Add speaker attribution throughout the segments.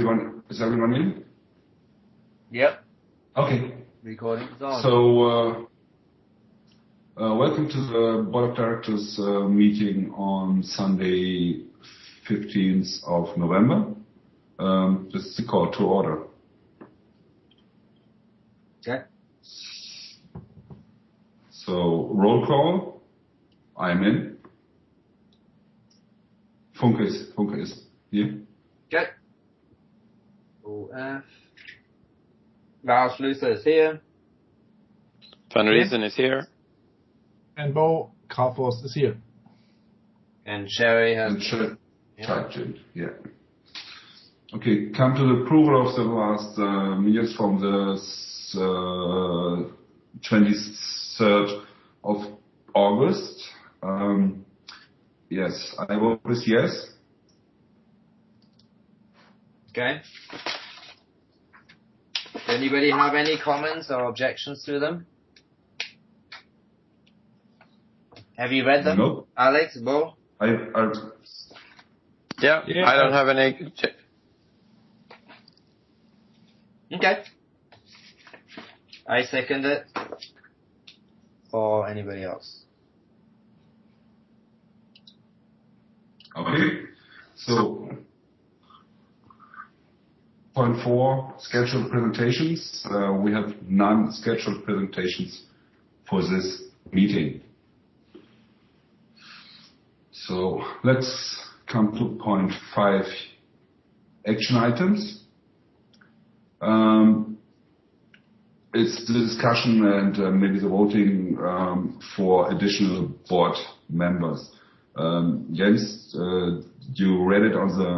Speaker 1: everyone in?
Speaker 2: Yep.
Speaker 1: Okay.
Speaker 2: Recording is on.
Speaker 1: So, welcome to the Board of Directors meeting on Sunday, 15th of November. This is the call to order.
Speaker 2: Okay.
Speaker 1: So, roll call. I'm in. Funke is here.
Speaker 2: Okay. OF. Lars Luther is here.
Speaker 3: Van Riesen is here.
Speaker 4: And Bo Krafos is here.
Speaker 2: And Sherry has...
Speaker 1: typed in, yeah. Okay, come to the approval of the last minutes from the 23rd of August. Yes, I vote with yes.
Speaker 2: Okay. Does anybody have any comments or objections to them? Have you read them?
Speaker 1: No.
Speaker 2: Alex, Bo?
Speaker 3: Yeah, I don't have any.
Speaker 2: Okay. I second it. Or anybody else?
Speaker 1: Okay. So, point 4, scheduled presentations. We have none scheduled presentations for this meeting. So, let's come to point 5, action items. It's the discussion and maybe the voting for additional board members. Jens, you read it on the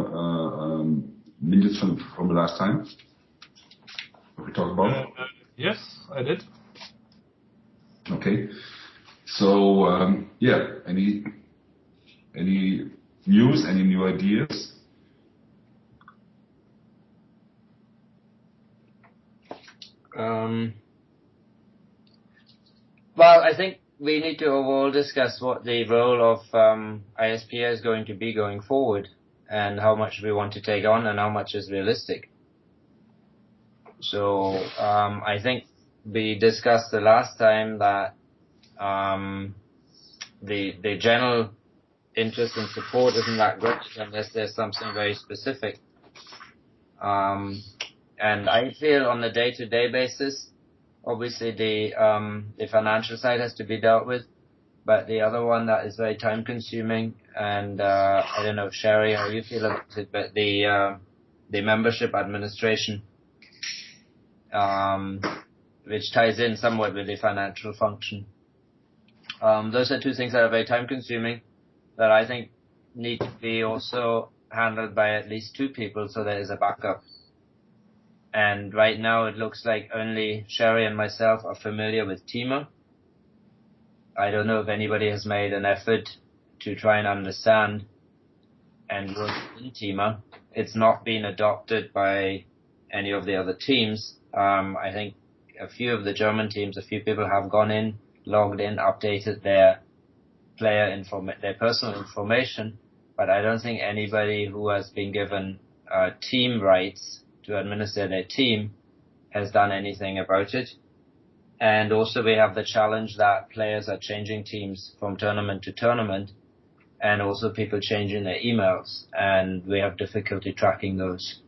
Speaker 1: minutes from the last time we talked about?
Speaker 4: Yes, I did.
Speaker 1: Okay. So, any news, any new ideas?
Speaker 2: Well, I think we need to overall discuss what the role of ISPA is going to be going forward and how much we want to take on and how much is realistic. So I think we discussed the last time that the general interest and support isn't that great unless there's something very specific. And I feel on a day-to-day basis, obviously the financial side has to be dealt with, but the other one that is very time consuming, and I don't know, Sherry, how you feel about it, but the membership administration, which ties in somewhat with the financial function. Those are two things that are very time consuming that I think need to be also handled by at least two people so there is a backup. And right now it looks like only Sherry and myself are familiar with Teema. I don't know if anybody has made an effort to try and understand and work in Teema. It's not been adopted by any of the other teams. I think a few of the German teams, a few people have gone in, logged in, updated their their personal information, but I don't think anybody who has been given team rights to administer their team has done anything about it. And also we have the challenge that players are changing teams from tournament to tournament, and also people changing their emails, and we have difficulty tracking those.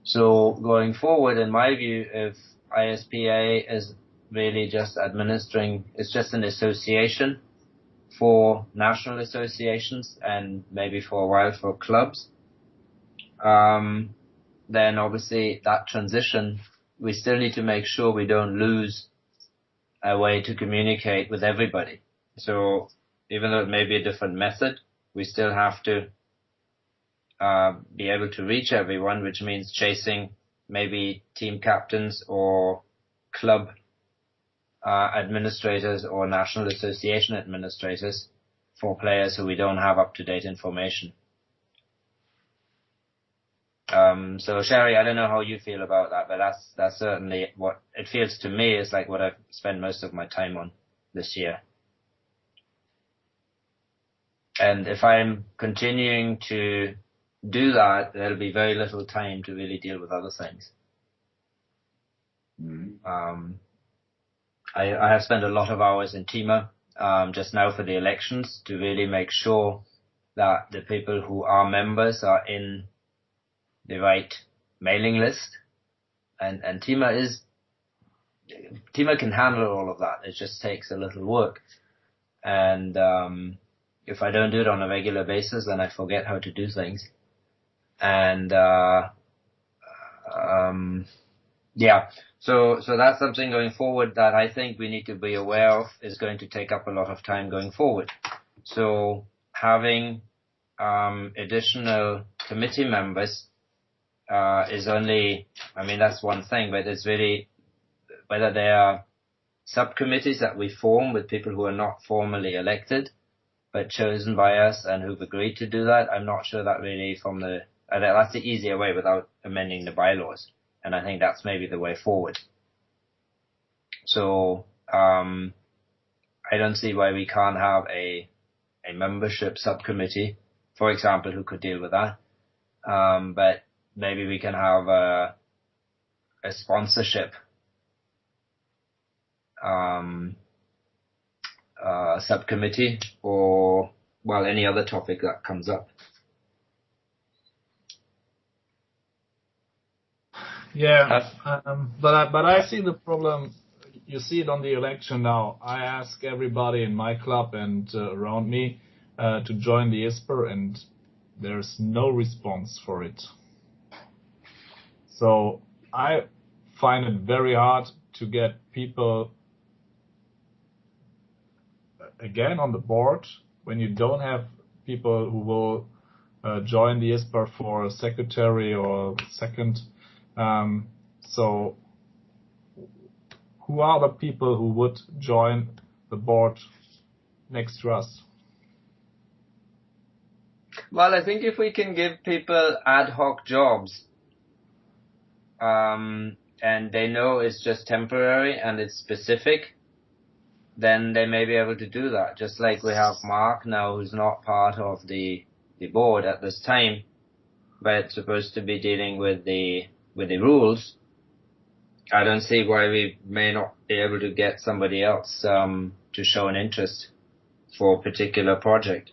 Speaker 2: So going forward, in my view, if ISPA is really just administering, it's just an association for national associations and maybe for a while for clubs, then obviously that transition, we still need to make sure we don't lose a way to communicate with everybody. So even though it may be a different method, we still have to be able to reach everyone, which means chasing maybe team captains or club administrators or national association administrators for players who we don't have up-to-date information. So Sherry, I don't know how you feel about that, but that's certainly what it feels to me is like what I've spent most of my time on this year. And if I'm continuing to do that, there'll be very little time to really deal with other things. I have spent a lot of hours in Tema just now for the elections to really make sure that the people who are members are in the right mailing list. And Tema can handle all of that. It just takes a little work. And if I don't do it on a regular basis, then I forget how to do things. And so that's something going forward that I think we need to be aware of is going to take up a lot of time going forward. So having additional committee members is only, I mean, that's one thing, but it's really whether they are subcommittees that we form with people who are not formally elected but chosen by us and who've agreed to do that. I'm not sure that really that's the easier way without amending the bylaws. And I think that's maybe the way forward. So I don't see why we can't have a membership subcommittee, for example, who could deal with that. But maybe we can have a sponsorship subcommittee, or any other topic that comes up.
Speaker 4: Yeah, but I see the problem. You see it on the election now. I ask everybody in my club and around me to join the ISPER, and there's no response for it. So I find it very hard to get people again on the board when you don't have people who will join the ISPER for a secretary or second. So who are the people who would join the board next to us?
Speaker 2: Well, I think if we can give people ad hoc jobs, and they know it's just temporary and it's specific, then they may be able to do that. Just like we have Mark now, who's not part of the board at this time, but supposed to be dealing with the rules. I don't see why we may not be able to get somebody else to show an interest for a particular project.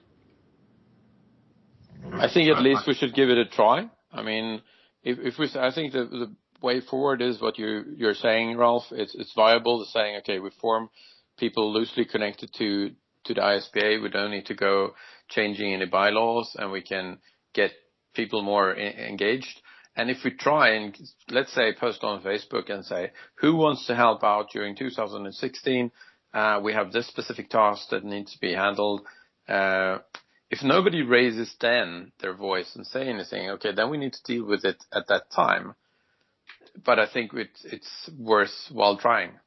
Speaker 3: I think at least we should give it a try. I mean, I think the way forward is what you're saying, Ralph. It's viable to saying, okay, we form people loosely connected to the ISPA. We don't need to go changing any bylaws, and we can get people more engaged. And if we try and, let's say, post on Facebook and say, who wants to help out during 2016? We have this specific task that needs to be handled. If nobody raises then their voice and say anything, okay, then we need to deal with it at that time. But I think it's worthwhile trying.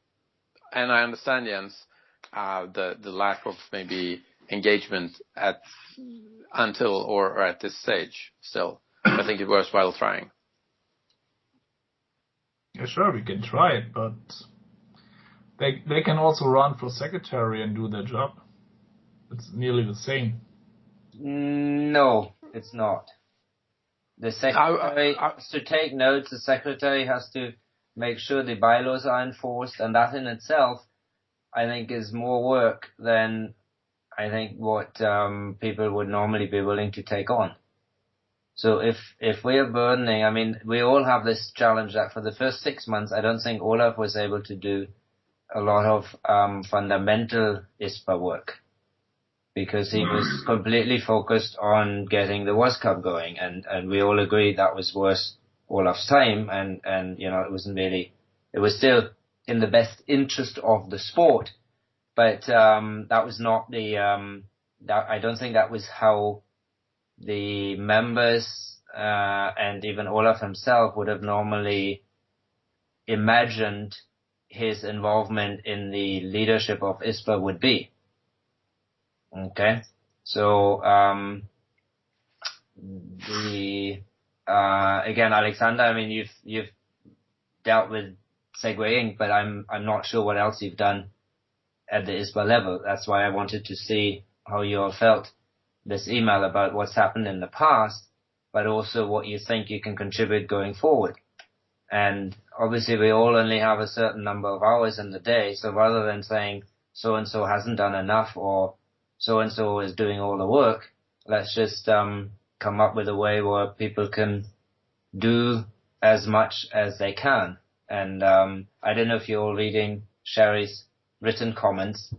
Speaker 3: And I understand, Jens, the lack of maybe engagement until or at this stage still. I think it's worthwhile trying.
Speaker 4: Yeah, sure, we can try it, but they can also run for secretary and do their job. It's nearly the same.
Speaker 2: No, it's not. The secretary has to take notes. The secretary has to make sure the bylaws are enforced, and that in itself, I think, is more work than I think what people would normally be willing to take on. So if we are burdening, I mean, we all have this challenge that for the first 6 months, I don't think Olaf was able to do a lot of fundamental ISPA work, because he was completely focused on getting the World Cup going, and we all agreed that was worth Olaf's time, and you know, it was still in the best interest of the sport, but that was not I don't think that was how the members and even Olaf himself would have normally imagined his involvement in the leadership of ISPA would be. Okay, so again, Alexander, I mean, you've dealt with segueing, but I'm not sure what else you've done at the ISPA level. That's why I wanted to see how you all felt this email about what's happened in the past, but also what you think you can contribute going forward. And obviously we all only have a certain number of hours in the day, so rather than saying so-and-so hasn't done enough or so-and-so is doing all the work, let's just come up with a way where people can do as much as they can. And I don't know if you're all reading Sherry's written comments.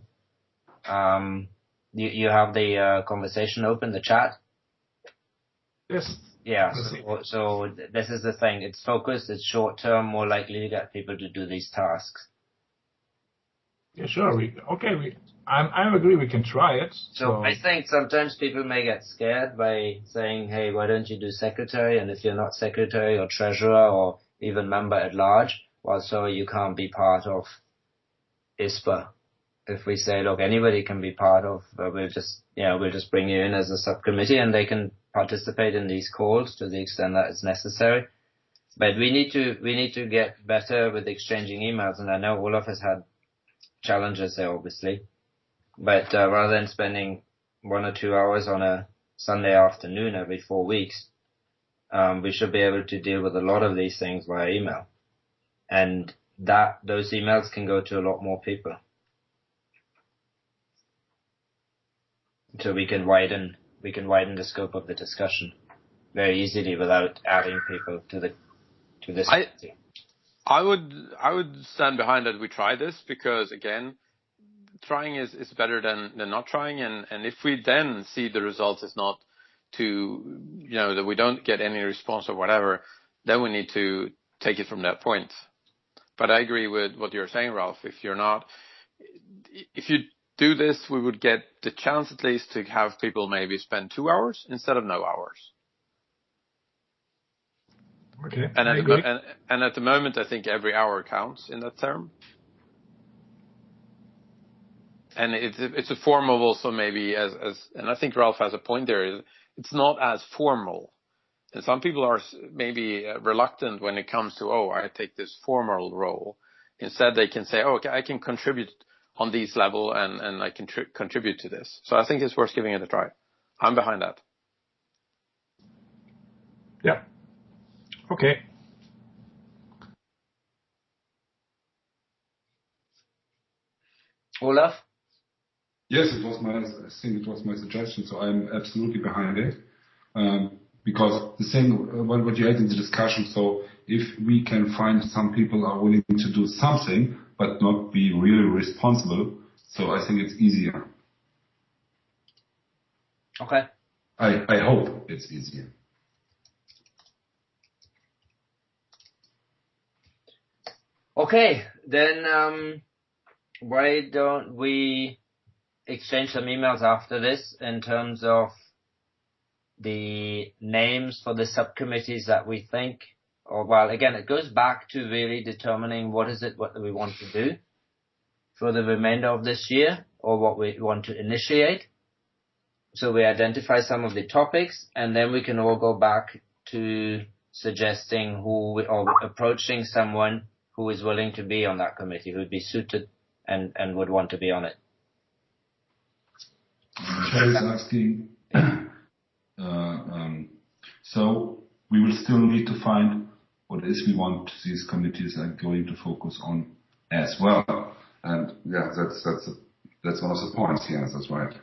Speaker 2: You have the conversation open, the chat?
Speaker 4: Yes.
Speaker 2: Yeah, so this is the thing. It's focused, it's short term, more likely to get people to do these tasks.
Speaker 4: Yeah, sure. I agree we can try it.
Speaker 2: So I think sometimes people may get scared by saying, hey, why don't you do secretary? And if you're not secretary or treasurer or even member at large, well, so you can't be part of ISPA. If we say, look, anybody can be part of, we'll just bring you in as a subcommittee and they can participate in these calls to the extent that it's necessary. But we need to get better with exchanging emails, and I know Olaf has had challenges there, obviously. But rather than spending 1 or 2 hours on a Sunday afternoon every 4 weeks, we should be able to deal with a lot of these things via email. And those emails can go to a lot more people. So we can widen the scope of the discussion very easily without adding people to this.
Speaker 3: I would stand behind that we try this, because again, trying is better than not trying, and if we then see the result is not that we don't get any response or whatever, then we need to take it from that point. But I agree with what you're saying, Ralph. If you do this, we would get the chance at least to have people maybe spend 2 hours instead of no hours.
Speaker 4: Okay.
Speaker 3: And at the moment, I think every hour counts in that term. And it's a form of also maybe and I think Ralph has a point there. It's not as formal. And some people are maybe reluctant when it comes to, I take this formal role. Instead, they can say, okay, I can contribute on these level and I can contribute to this. So I think it's worth giving it a try. I'm behind that.
Speaker 4: Yeah. Okay.
Speaker 2: Olaf?
Speaker 1: Yes, I think it was my suggestion, so I'm absolutely behind it. Because the same, what you had in the discussion, so if we can find some people are willing to do something, but not be really responsible, so I think it's easier.
Speaker 2: Okay.
Speaker 1: I hope it's easier.
Speaker 2: Okay, then why don't we exchange some emails after this in terms of the names for the subcommittees that we think, again, it goes back to really determining what we want to do for the remainder of this year, or what we want to initiate. So we identify some of the topics, and then we can all go back to suggesting or approaching someone who is willing to be on that committee, who would be suited and would want to be on it.
Speaker 1: Sherry's asking, so we will still need to find what it is we want these committees are going to focus on as well. And yeah, that's one of the points here. That's right.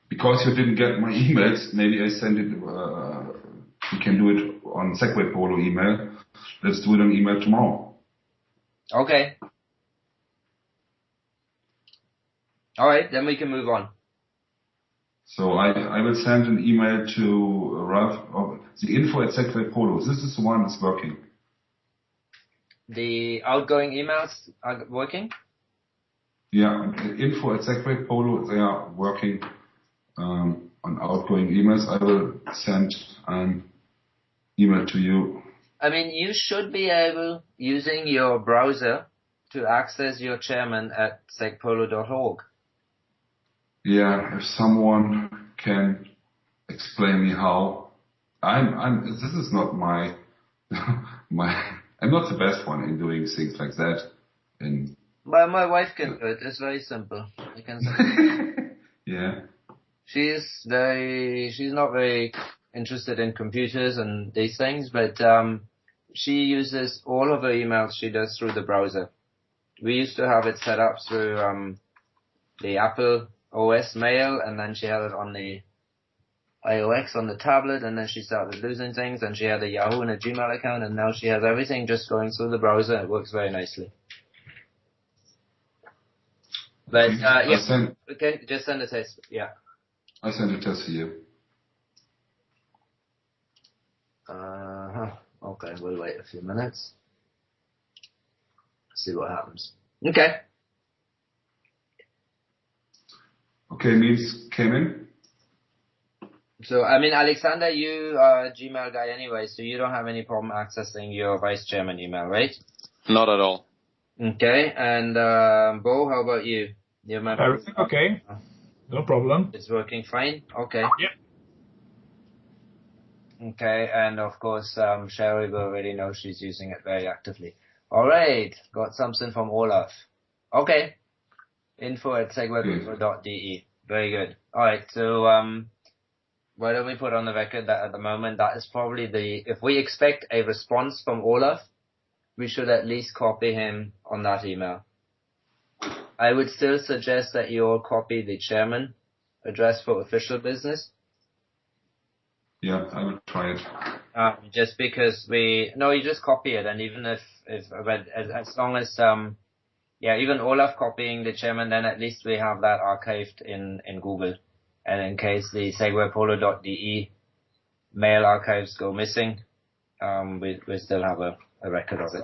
Speaker 1: Because you didn't get my emails, maybe I send it. We can do it on Segway Polo email. Let's do it on email tomorrow.
Speaker 2: Okay. All right, then we can move on.
Speaker 1: So I will send an email to Ralph. The info at Segway Polo. This is the one that's working.
Speaker 2: The outgoing emails are working?
Speaker 1: Yeah, the info at Segway Polo, they are working on outgoing emails. I will send an email to you.
Speaker 2: I mean, you should be able, using your browser, to access your chairman at segpolo.org.
Speaker 1: Yeah, if someone can explain me how. This is not my I'm not the best one in doing things like that.
Speaker 2: Well, my wife can do it. It's very simple. I can she's not very interested in computers and these things, but she uses all of her emails she does through the browser. We used to have it set up through the Apple OS mail, and then she had it on the iOS on the tablet, and then she started losing things, and she had a Yahoo and a Gmail account, and now she has everything just going through the browser. It works very nicely. But yeah, okay, just send a test. Yeah.
Speaker 1: I sent a test to you.
Speaker 2: Okay, we'll wait a few minutes. See what happens. Okay.
Speaker 1: Okay, memes came in.
Speaker 2: So, I mean, Alexander, you are a Gmail guy anyway, so you don't have any problem accessing your vice chairman email, right?
Speaker 3: Not at all.
Speaker 2: Okay, and Bo, how about you?
Speaker 4: Everything okay. No problem.
Speaker 2: It's working fine? Okay.
Speaker 4: Yep.
Speaker 2: Okay, and of course, Sherry will already know she's using it very actively. Alright, got something from Olaf. Okay. info@segwaypro.de. Very good. Alright, so why don't we put on the record that at the moment that is probably if we expect a response from Olaf, we should at least copy him on that email. I would still suggest that you all copy the chairman address for official business.
Speaker 1: Yeah, I will try it.
Speaker 2: Just because you just copy it, and even as long as, even Olaf copying the chairman, then at least we have that archived in Google. And in case the segwaypolo.de mail archives go missing, we still have a record of it.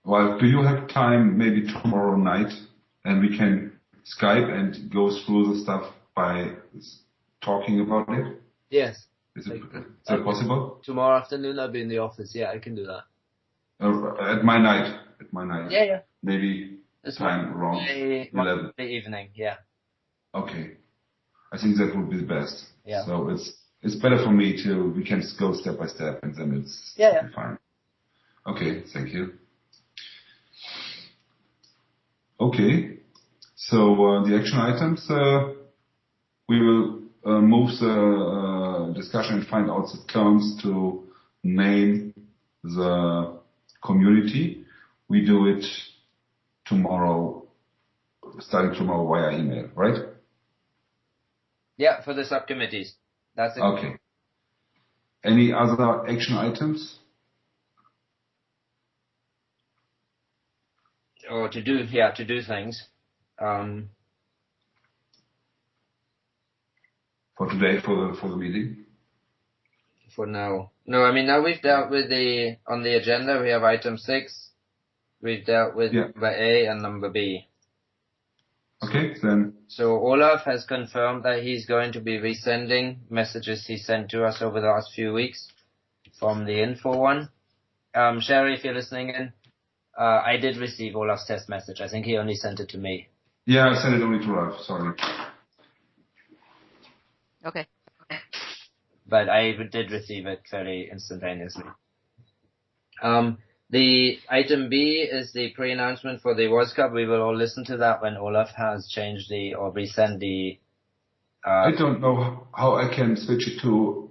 Speaker 1: Well, do you have time maybe tomorrow night, and we can Skype and go through the stuff by talking about it?
Speaker 2: Yes.
Speaker 1: Is that possible?
Speaker 2: Tomorrow afternoon I'll be in the office. Yeah, I can do that.
Speaker 1: At my night.
Speaker 2: Yeah.
Speaker 1: Maybe time around 11.
Speaker 2: The evening, yeah.
Speaker 1: Okay. I think that would be the best.
Speaker 2: Yeah.
Speaker 1: So it's better for me we can go step by step, and then it's fine. Okay, thank you. Okay. So the action items, we will move the discussion and find out the terms to name the community. We do it starting tomorrow via email, right?
Speaker 2: Yeah, for the subcommittees. That's it.
Speaker 1: Okay. Any other action items?
Speaker 2: Or to do things.
Speaker 1: For today, for the meeting?
Speaker 2: For now. No, I mean, now we've dealt with on the agenda, we have item 6. We've dealt with number A and number B.
Speaker 1: Okay, then. So
Speaker 2: Olaf has confirmed that he's going to be resending messages he sent to us over the last few weeks from the info one. Sherry, if you're listening in, I did receive Olaf's test message. I think he only sent it to me.
Speaker 1: Yeah, I sent it only to Ralph, sorry.
Speaker 5: Okay.
Speaker 2: But I did receive it fairly instantaneously. The item B is the pre-announcement for the World Cup. We will all listen to that when Olaf has changed or resend the...
Speaker 1: I don't know how I can switch it to...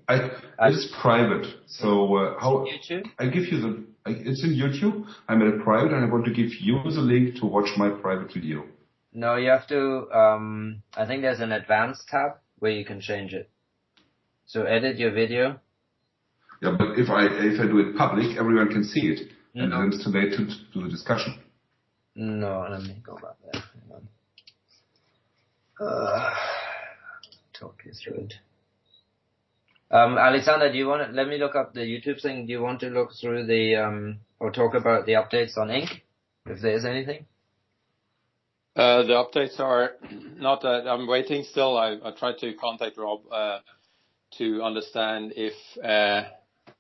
Speaker 1: it's private, so how...
Speaker 2: YouTube?
Speaker 1: I give you it's in YouTube. I'm at a private, and I want to give you the link to watch my private video.
Speaker 2: No, you have to... I think there's an advanced tab where you can change it. So edit your video.
Speaker 1: Yeah, but if I do it public, everyone can see it, and then it's too late to do the discussion.
Speaker 2: No, let me go back there. Hang on. Talk you through it. Alexander, do you want to let me look up the YouTube thing? Do you want to look through or talk about the updates on Ink, if there is anything?
Speaker 3: The updates are not that I'm waiting still. I tried to contact Rob to understand if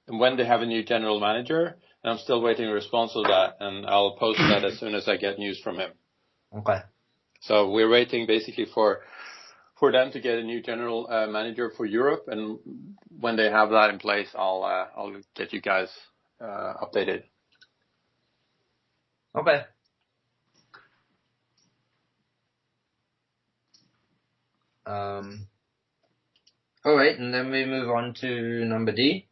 Speaker 3: when they have a new general manager, and I'm still waiting a response to that, and I'll post that as soon as I get news from him.
Speaker 2: Okay.
Speaker 3: So we're waiting basically for them to get a new general manager for Europe, and when they have that in place, I'll get you guys updated.
Speaker 2: Okay. All right, and then we move on to number D.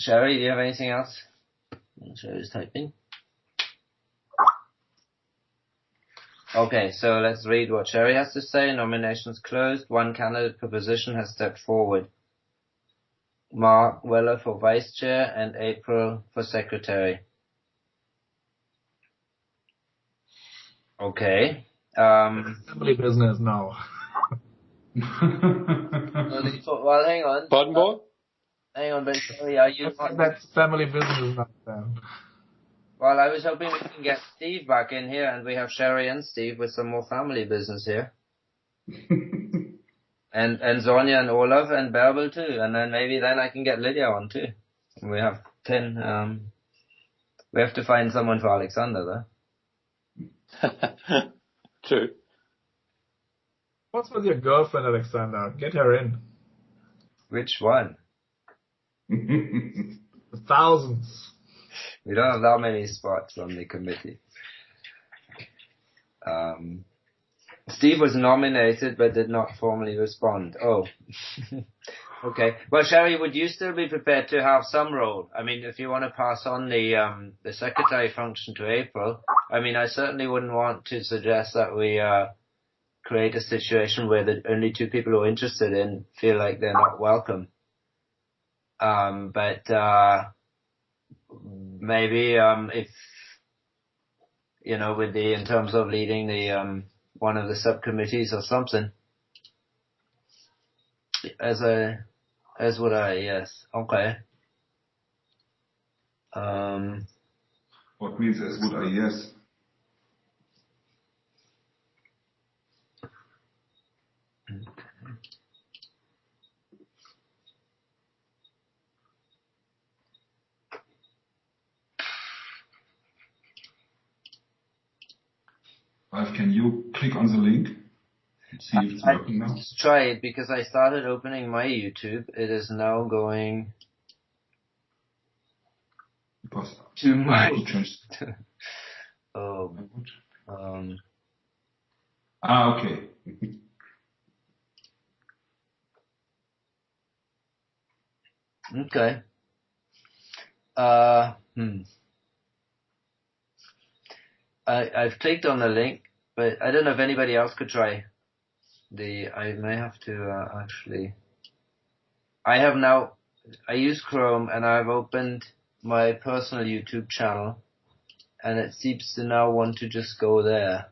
Speaker 2: Sherry, do you have anything else? Sherry's typing. Okay, so let's read what Sherry has to say. Nominations closed. One candidate per position has stepped forward. Mark Weller for vice chair and April for secretary. Okay.
Speaker 4: Family business now.
Speaker 2: Well, hang on.
Speaker 3: Pardon, boy?
Speaker 2: Hang on, but sorry, are you not...
Speaker 4: That's family business now, Sam.
Speaker 2: Well, I was hoping we can get Steve back in here and we have Sherry and Steve with some more family business here. and Sonja and Olaf and Bärbel too. And then maybe then I can get Lydia on too. And we have 10, we have to find someone for Alexander though.
Speaker 3: True.
Speaker 4: What's with your girlfriend, Alexander? Get her in.
Speaker 2: Which one?
Speaker 4: Thousands.
Speaker 2: We don't have that many spots on the committee. Steve was nominated but did not formally respond. Oh. Okay. Well, Sherry, would you still be prepared to have some role? I mean, if you want to pass on the secretary function to April, I mean, I certainly wouldn't want to suggest that we create a situation where the only two people who are interested in feel like they're not welcome. But maybe if with in terms of leading the one of the subcommittees or something. As would I, yes. Okay.
Speaker 1: What means as would I, yes? Ralph, can you click on the link? See if it's working now.
Speaker 2: Let's try it because I started opening my YouTube. It is now going to my. Oh.
Speaker 1: Okay.
Speaker 2: Okay. I've clicked on the link, but I don't know if anybody else could try. I may have to actually. I use Chrome and I've opened my personal YouTube channel, and it seems to now want to just go there.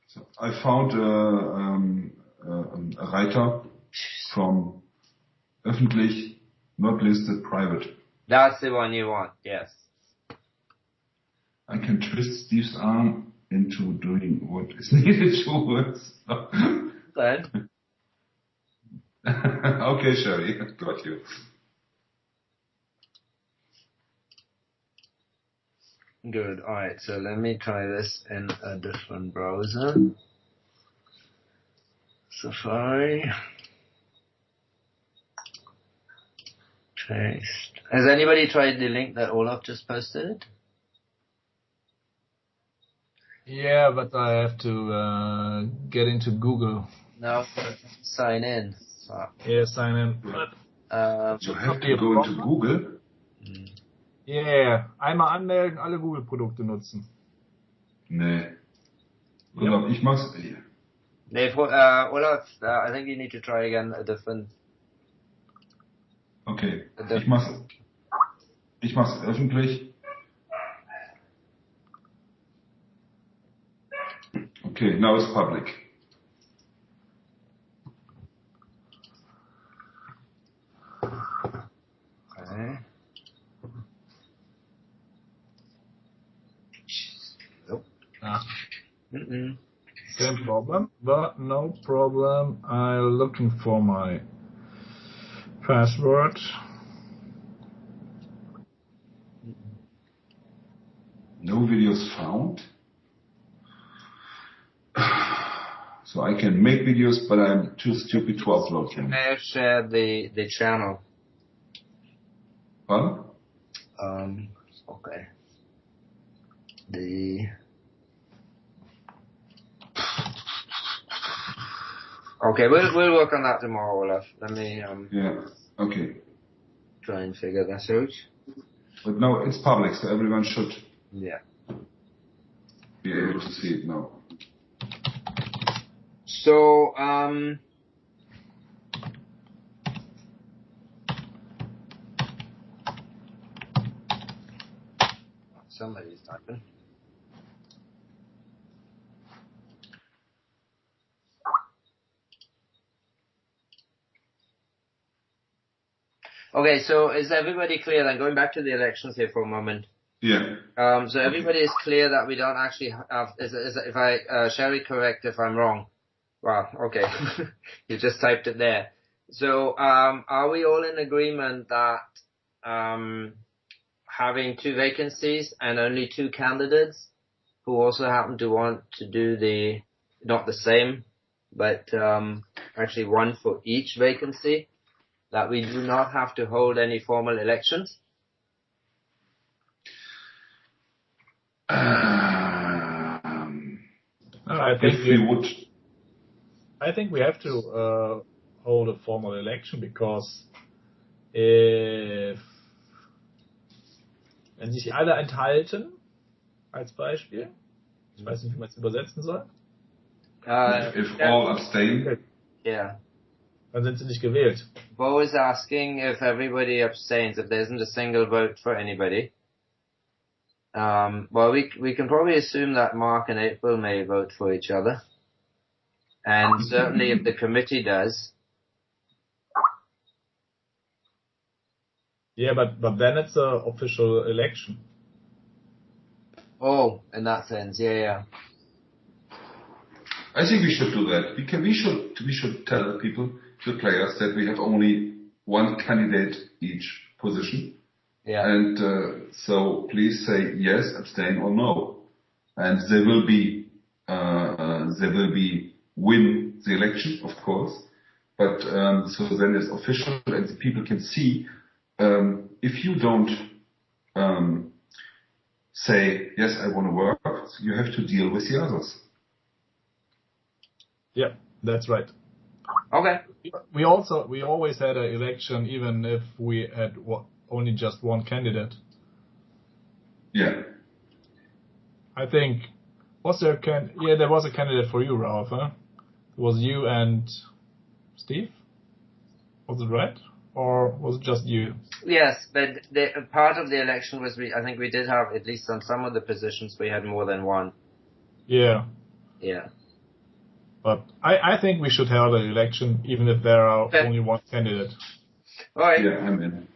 Speaker 1: So I found a writer from öffentlich, not listed, private.
Speaker 2: That's the one you want, yes.
Speaker 1: I can twist Steve's arm into doing what is needed to work.
Speaker 2: Good.
Speaker 1: Okay, Sherry, got you.
Speaker 2: Good. All right. So let me try this in a different browser. Safari. Paste. Has anybody tried the link that Olaf just posted?
Speaker 4: Yeah, but I have to get into Google.
Speaker 2: No, sign in.
Speaker 4: Yeah, sign in. But
Speaker 1: you have to go into Google?
Speaker 4: Yeah, einmal anmelden, alle Google-Produkte nutzen.
Speaker 1: Nee. Olaf, ich mach's.
Speaker 2: Nee, Olaf, I think you need to try again a different.
Speaker 1: Okay, ich mach's öffentlich. Okay, now it's public.
Speaker 2: Okay. Nope.
Speaker 4: Same problem, but no problem. I'm looking for my password.
Speaker 1: No videos found. So I can make videos, but I'm too stupid to upload them.
Speaker 2: I have shared the channel.
Speaker 1: Pardon?
Speaker 2: Okay. Okay, we'll work on that tomorrow, Olaf. Let me
Speaker 1: Yeah. Okay.
Speaker 2: try and figure that out.
Speaker 1: But no, it's public, so everyone should
Speaker 2: Yeah.
Speaker 1: be able to see it now.
Speaker 2: So somebody's typing. Okay, so is everybody clear then? Going back to the elections here for a moment.
Speaker 1: Yeah.
Speaker 2: So everybody is clear that we don't actually have, if I, Sherry, correct if I'm wrong. Wow, okay. You just typed it there. So, are we all in agreement that, having 2 vacancies and only 2 candidates who also happen to want to do not the same, but, actually 1 for each vacancy, that we do not have to hold any formal elections?
Speaker 4: I think we have to hold a formal election, because wenn sich alle enthalten, als Beispiel, ich weiß nicht, wie man es übersetzen soll.
Speaker 1: If all abstain.
Speaker 2: Yeah.
Speaker 4: Dann sind sie nicht gewählt.
Speaker 2: Bo is asking if everybody abstains, if there isn't a single vote for anybody. Well, we can probably assume that Mark and April may vote for each other. And certainly if the committee does.
Speaker 4: Yeah, but then it's an official election.
Speaker 2: Oh, in that sense, yeah.
Speaker 1: I think we should do that. We should tell the people, the players, that we have only 1 candidate each position.
Speaker 2: Yeah.
Speaker 1: And so please say yes, abstain, or no. And they will win the election, of course. But so then it's official, and the people can see. If you don't say yes, I want to work, you have to deal with the others.
Speaker 4: Yeah, that's right.
Speaker 2: Okay.
Speaker 4: We always had an election, even if we had only just 1 candidate.
Speaker 1: Yeah.
Speaker 4: I think, there was a candidate for you, Ralph, huh? It was you and Steve? Was it right? Or was it just you?
Speaker 2: Yes, but part of the election was I think we did have, at least on some of the positions, we had more than 1.
Speaker 4: Yeah.
Speaker 2: Yeah.
Speaker 4: But I think we should have an election, even if there are only 1 candidate.
Speaker 2: All right.
Speaker 1: Yeah, I'm in.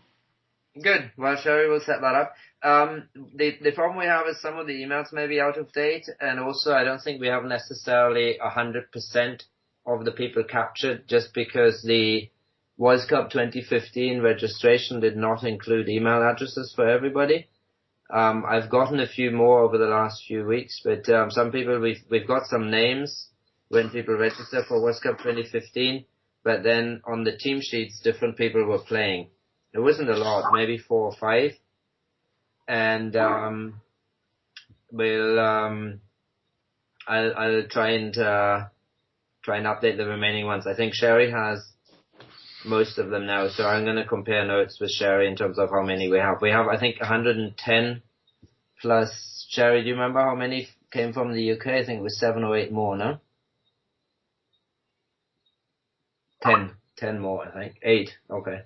Speaker 2: Good. Well, Sherry will set that up. The problem we have is some of the emails may be out of date, and also I don't think we have necessarily 100% of the people captured, just because the World Cup 2015 registration did not include email addresses for everybody. I've gotten a few more over the last few weeks, but some people, we've got some names when people register for World Cup 2015, but then on the team sheets, different people were playing. It wasn't a lot, maybe 4 or 5. And I'll try and update the remaining ones. I think Sherry has most of them now, so I'm going to compare notes with Sherry in terms of how many we have. We have, I think, 110 plus. Sherry, do you remember how many came from the UK? I think it was 7 or 8 more, no? 10 more, I think. 8, okay.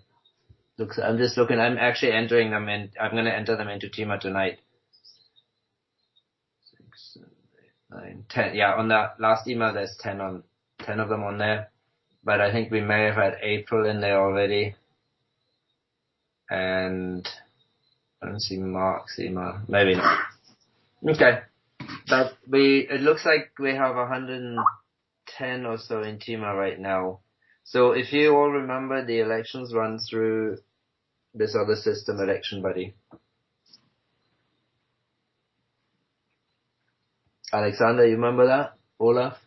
Speaker 2: I'm just looking, I'm actually entering them in, I'm going to enter them into Teamer tonight. 6, 7, 8, 9, 10. Yeah, on that last email there's 10 of them on there. But I think we may have had April in there already. And I don't see Mark's email. Maybe not. Okay. But it looks like we have 110 or so in Teamer right now. So if you all remember, the elections run through this other system, Election Buddy. Alexander, you remember that? Olaf?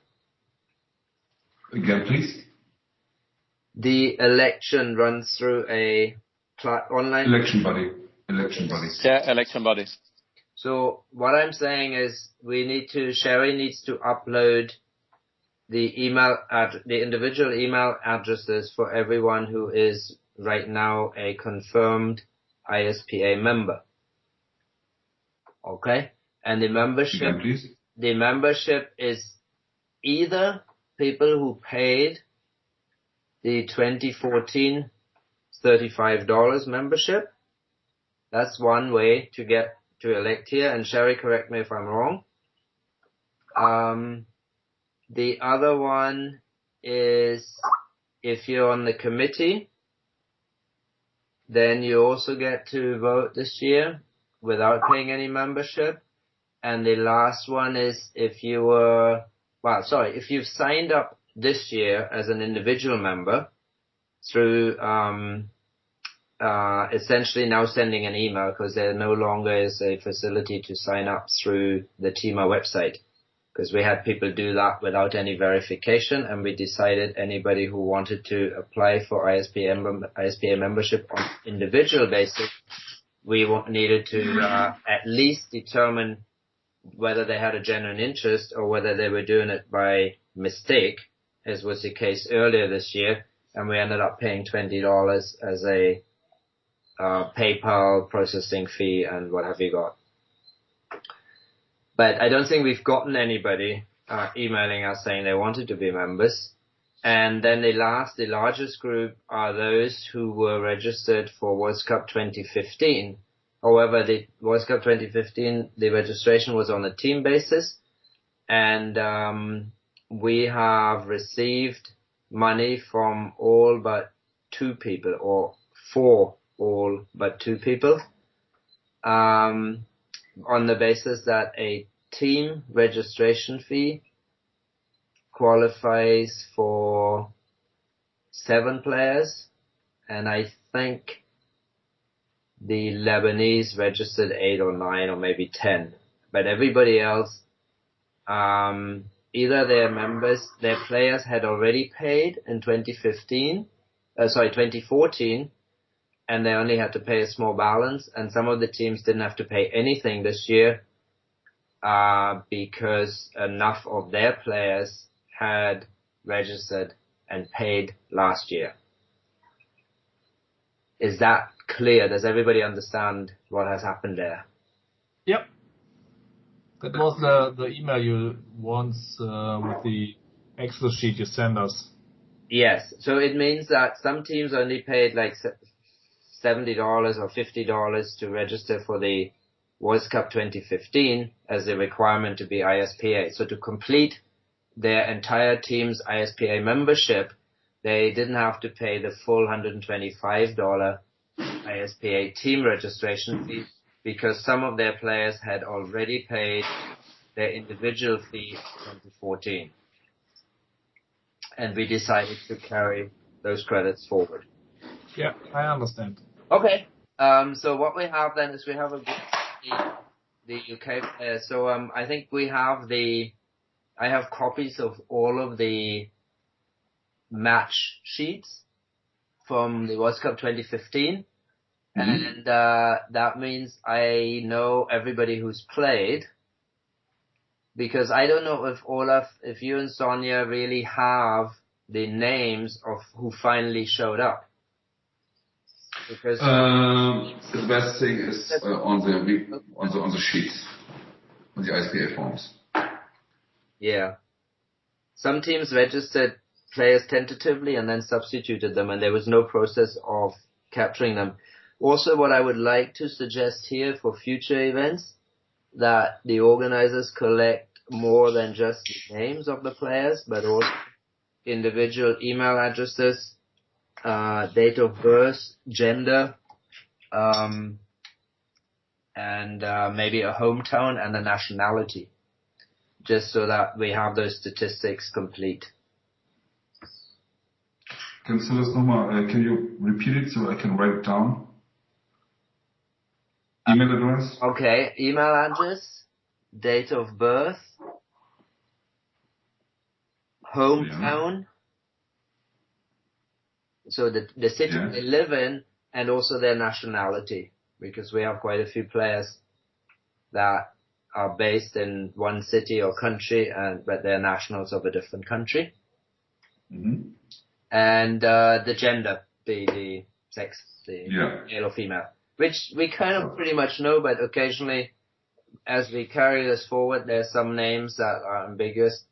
Speaker 1: Again, please.
Speaker 2: The election runs through a online...
Speaker 1: Election Buddy.
Speaker 3: Yeah, Election Buddy.
Speaker 2: So what I'm saying is Sherry needs to upload the individual email addresses for everyone who is right now a confirmed ISPA member. Okay? And the membership is either people who paid the 2014 $35 membership. That's one way to get to elect here. And Sherry, correct me if I'm wrong. The other one is if you're on the committee, then you also get to vote this year without paying any membership. And the last one is if if you've signed up this year as an individual member through essentially now sending an email, because there no longer is a facility to sign up through the TEMA website, because we had people do that without any verification, and we decided anybody who wanted to apply for ISPA membership on individual basis, we needed to at least determine whether they had a genuine interest or whether they were doing it by mistake, as was the case earlier this year, and we ended up paying $20 as a PayPal processing fee and what have you got. But I don't think we've gotten anybody emailing us saying they wanted to be members. And then the largest group are those who were registered for World Cup 2015. However, the World Cup 2015, the registration was on a team basis, and we have received money from all but 2 people, or for all but 2 people, on the basis that a team registration fee qualifies for 7 players, and I think the Lebanese registered 8 or 9 or maybe 10. But everybody else, either their players had already paid in 2014, and they only had to pay a small balance, and some of the teams didn't have to pay anything this year, because enough of their players had registered and paid last year. Is that clear? Does everybody understand what has happened there?
Speaker 4: Yep. That was the email you once with the Excel sheet you sent us.
Speaker 2: Yes. So it means that some teams only paid like $70 or $50 to register for the World Cup 2015 as a requirement to be ISPA. So to complete their entire team's ISPA membership, they didn't have to pay the full $125 ISPA team registration fee, because some of their players had already paid their individual fee in 2014. And we decided to carry those credits forward.
Speaker 4: Yeah, I understand.
Speaker 2: Okay. So what we have then is we have a group of the UK players. So I think I have copies of all of the match sheets from the World Cup 2015. And that means I know everybody who's played, because I don't know if Olaf, if you and Sonia really have the names of who finally showed up. Because
Speaker 1: the best thing is on the sheets, on the ISPA forms.
Speaker 2: Yeah. Some teams registered players tentatively and then substituted them, and there was no process of capturing them. Also, what I would like to suggest here for future events, that the organizers collect more than just the names of the players, but also individual email addresses, date of birth, gender, and maybe a hometown and a nationality, just so that we have those statistics complete.
Speaker 1: Can you repeat it so I can write it down? Email address?
Speaker 2: Okay, email address, date of birth, hometown, so the city they live in, and also their nationality, because we have quite a few players that are based in one city or country, but they're nationals of a different country.
Speaker 1: Mm-hmm.
Speaker 2: And the gender, the sex, male or female, which we kind of pretty much know, but occasionally, as we carry this forward, there's some names that are ambiguous,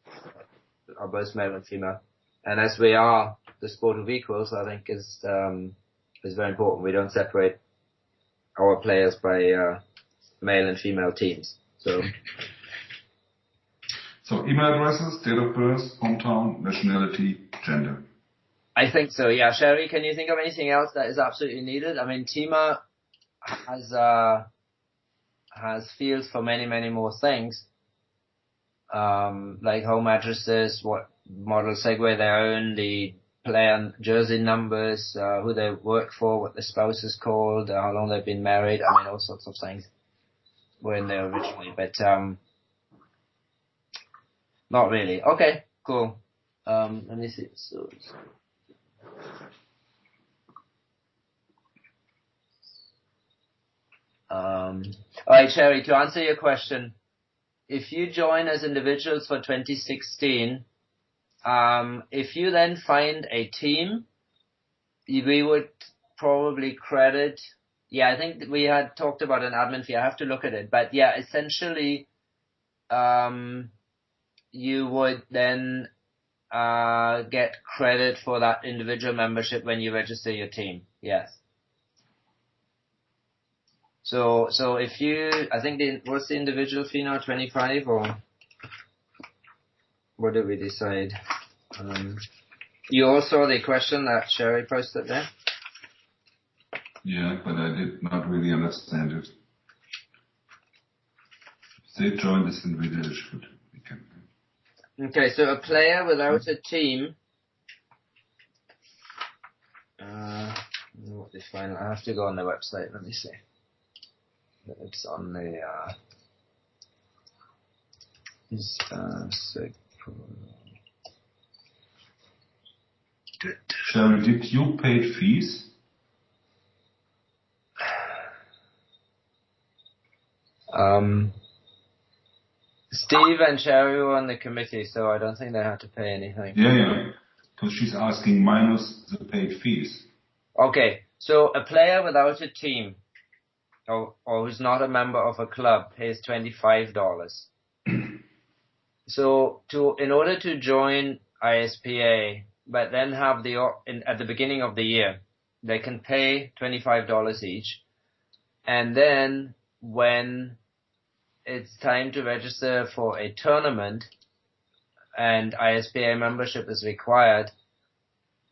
Speaker 2: are both male and female. And as we are the sport of equals, I think is very important. We don't separate our players by male and female teams. So
Speaker 1: email addresses, date of birth, hometown, nationality, gender.
Speaker 2: I think so, yeah. Sherry, can you think of anything else that is absolutely needed? I mean, Tima has fields for many, many more things, like home addresses, what model Segway they own, the player jersey numbers, who they work for, what the spouse is called, how long they've been married. I mean, all sorts of things were in there originally, but not really. Okay, cool. Let me see. So, all right, Sherry, to answer your question, if you join as individuals for 2016, if you then find a team, we would probably credit, I think we had talked about an admin fee. I have to look at it. But yeah, essentially, you would then get credit for that individual membership when you register your team. Yes. So if you, I think what's the individual fee now, 25, or what did we decide? You all saw the question that Sherry posted there?
Speaker 1: Yeah, but I did not really understand it. If they join this individual, we can.
Speaker 2: Okay, so a player without a team. What define? I have to go on the website. Let me see. It's on the.
Speaker 1: Sherry, did you pay fees?
Speaker 2: Steve and Sherry were on the committee, so I don't think they had to pay anything.
Speaker 1: Yeah. Because she's asking minus the paid fees.
Speaker 2: Okay, so a player without a team, or who's not a member of a club, pays $25. So in order to join ISPA, but then have at the beginning of the year, they can pay $25 each, and then when it's time to register for a tournament and ISPA membership is required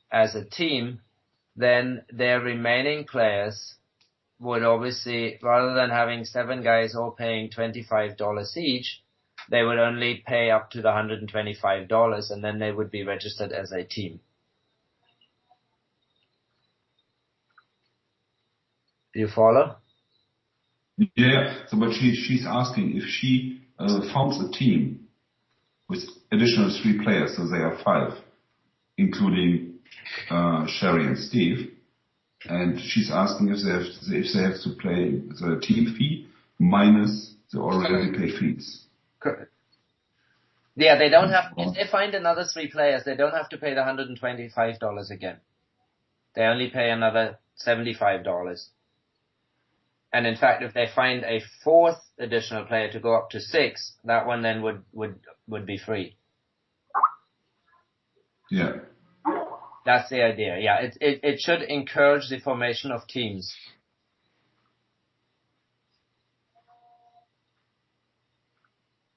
Speaker 2: as a team, then their remaining players would obviously, rather than having 7 guys all paying $25 each, they would only pay up to the $125, and then they would be registered as a team. Do you follow?
Speaker 1: Yeah, but she's asking if she founds a team with additional 3 players, so they are 5, including Sherry and Steve, and she's asking if they have to pay the team fee minus the already paid fees.
Speaker 2: Correct. Yeah, they don't have. If they find another 3 players, they don't have to pay the $125 again. They only pay another $75. And in fact, if they find a 4th additional player to go up to 6, that one then would be free.
Speaker 1: Yeah.
Speaker 2: That's the idea. Yeah, it should encourage the formation of teams.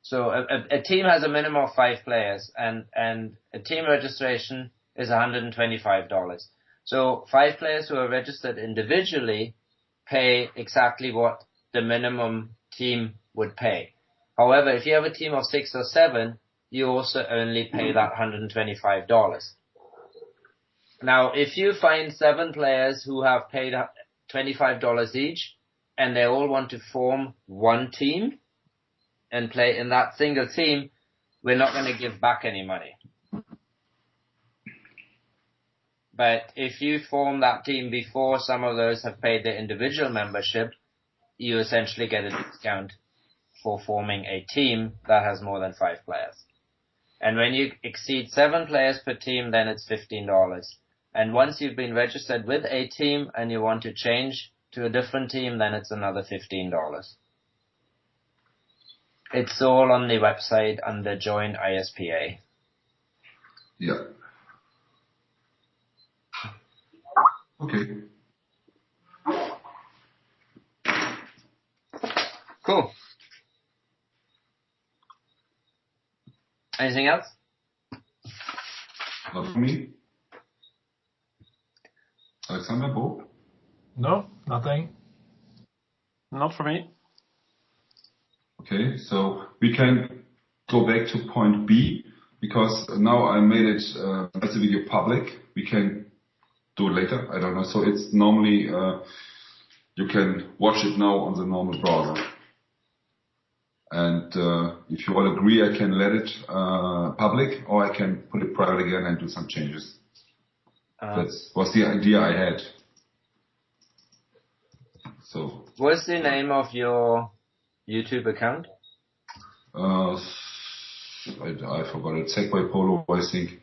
Speaker 2: So a team has a minimum of 5 players, and a team registration is $125. So 5 players who are registered individually pay exactly what the minimum team would pay. However, if you have a team of 6 or 7, you also only pay that $125. Now, if you find 7 players who have paid $25 each, and they all want to form one team and play in that single team, we're not going to give back any money. But if you form that team before some of those have paid their individual membership, you essentially get a discount for forming a team that has more than 5 players. And when you exceed 7 players per team, then it's $15. And once you've been registered with a team and you want to change to a different team, then it's another $15. It's all on the website under Join ISPA.
Speaker 1: Yeah. Okay.
Speaker 2: Cool. Anything else?
Speaker 1: Not for me. Alexander, Bo?
Speaker 4: No, nothing.
Speaker 3: Not for me.
Speaker 1: Okay, so we can go back to point B, because now I made it as a video public. We can do it later, I don't know. So it's normally, you can watch it now on the normal browser. And if you all agree, I can let it public, or I can put it private again and do some changes. That was the idea I had. So.
Speaker 2: What's the name of your YouTube account?
Speaker 1: I forgot it. Segway Polo, I think,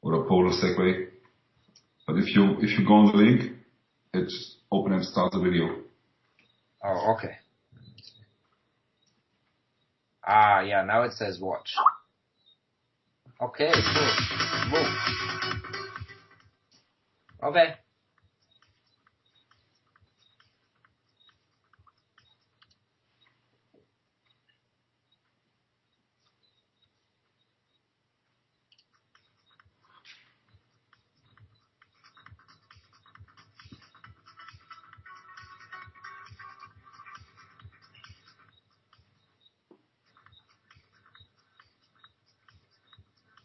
Speaker 1: or a Polo Segway. But if you go on the link, it's open and start the video.
Speaker 2: Oh, okay. Ah, yeah. Now it says watch. Okay, cool. Move. Okay.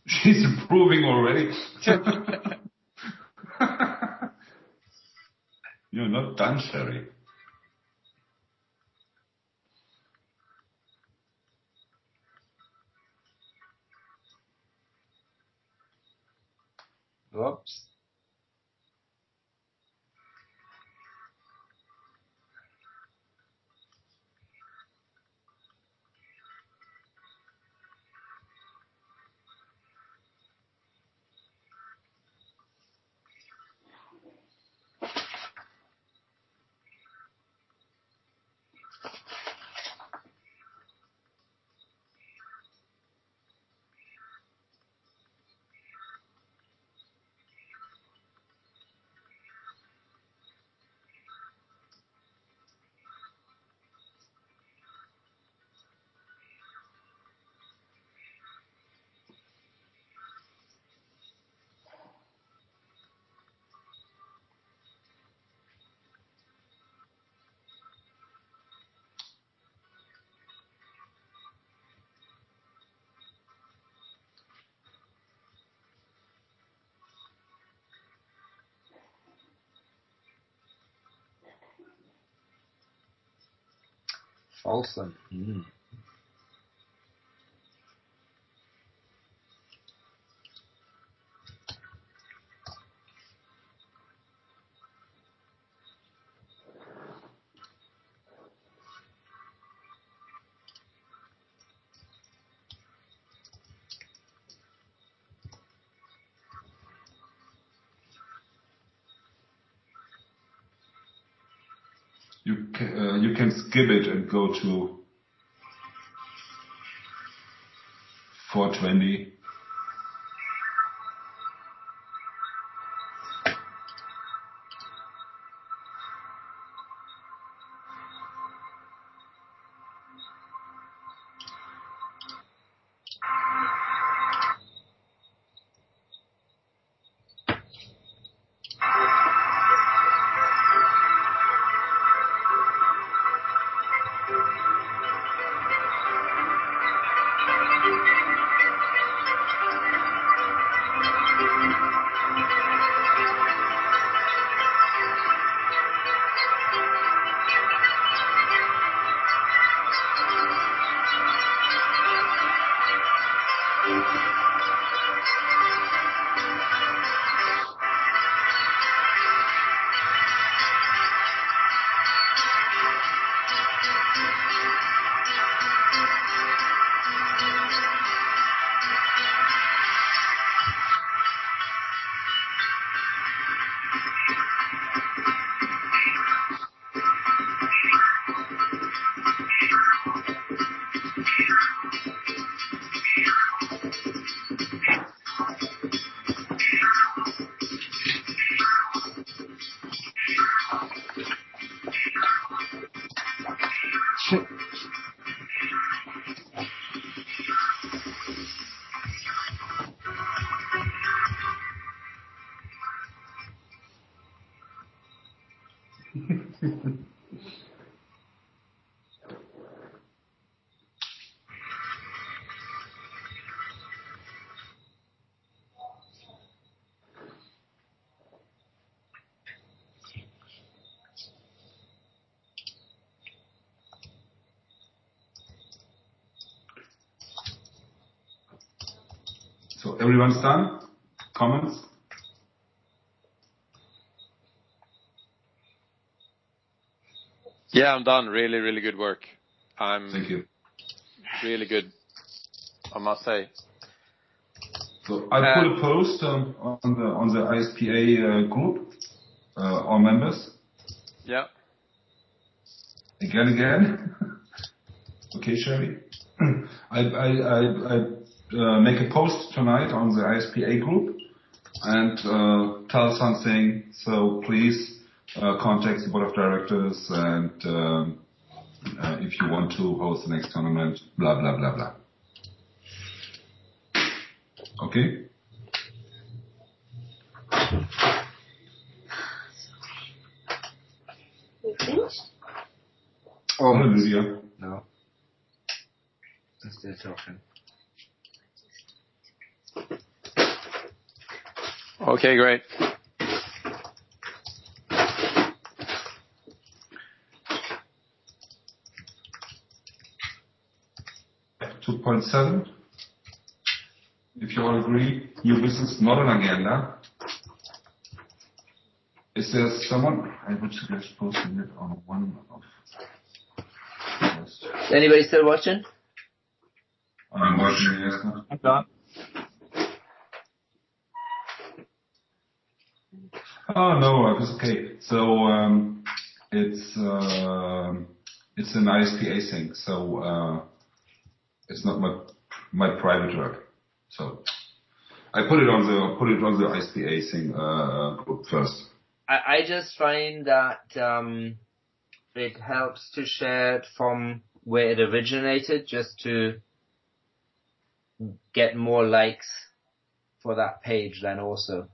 Speaker 1: She's improving already. You're not done, Sherry.
Speaker 2: Whoops. Folsom.
Speaker 1: You can skip it and go to 420. So everyone's done? Comments?
Speaker 3: Yeah, I'm done. Really, really good work.
Speaker 1: Thank you.
Speaker 3: Really good, I must say.
Speaker 1: So I put a post on the ISPA group, all members.
Speaker 3: Yeah.
Speaker 1: Again. Okay, Sherry. I make a post tonight on the ISPA group and tell something. So please contact the board of directors and if you want to host the next tournament, blah blah blah blah. Okay.
Speaker 5: You finished?
Speaker 1: Oh, Lydia.
Speaker 2: No. I'm still talking.
Speaker 3: Okay, great.
Speaker 1: Two 2.7. If you all agree, new business not on agenda. Is there someone I would suggest posting it on one of?
Speaker 2: Is anybody still watching?
Speaker 1: I'm watching, yes.
Speaker 4: I'm done.
Speaker 1: Oh no, it's okay. So it's an ISPA thing. So it's not my private work. So I put it on the ISPA thing group first.
Speaker 2: I just find that it helps to share it from where it originated, just to get more likes for that page then also.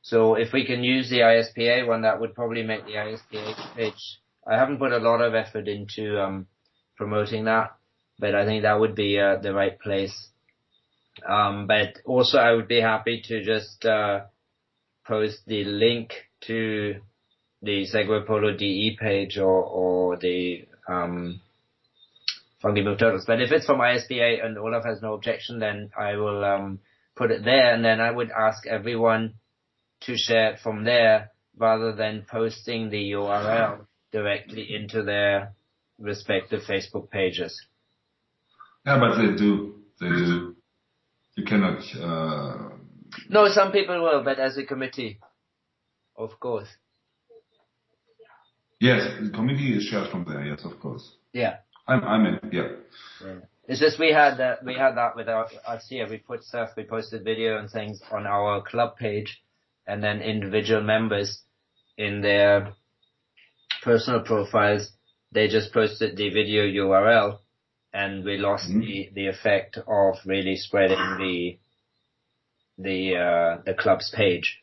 Speaker 2: So if we can use the ISPA one, that would probably make the ISPA page. I haven't put a lot of effort into promoting that, but I think that would be the right place. But also I would be happy to just post the link to the Segway Polo DE page or the Funky Move Turtles. But if it's from ISPA and Olaf has no objection, then I will put it there, and then I would ask everyone to share it from there rather than posting the URL directly into their respective Facebook pages.
Speaker 1: Yeah, but they do. You cannot.
Speaker 2: No, some people will, but as a committee, of course.
Speaker 1: Yes, the committee is shared from there. Yes, of course.
Speaker 2: Yeah.
Speaker 1: I'm in. Yeah.
Speaker 2: It's just we had that with our RCA. We posted video and things on our club page, and then individual members in their personal profiles, they just posted the video URL, and we lost the effect of really spreading the club's page.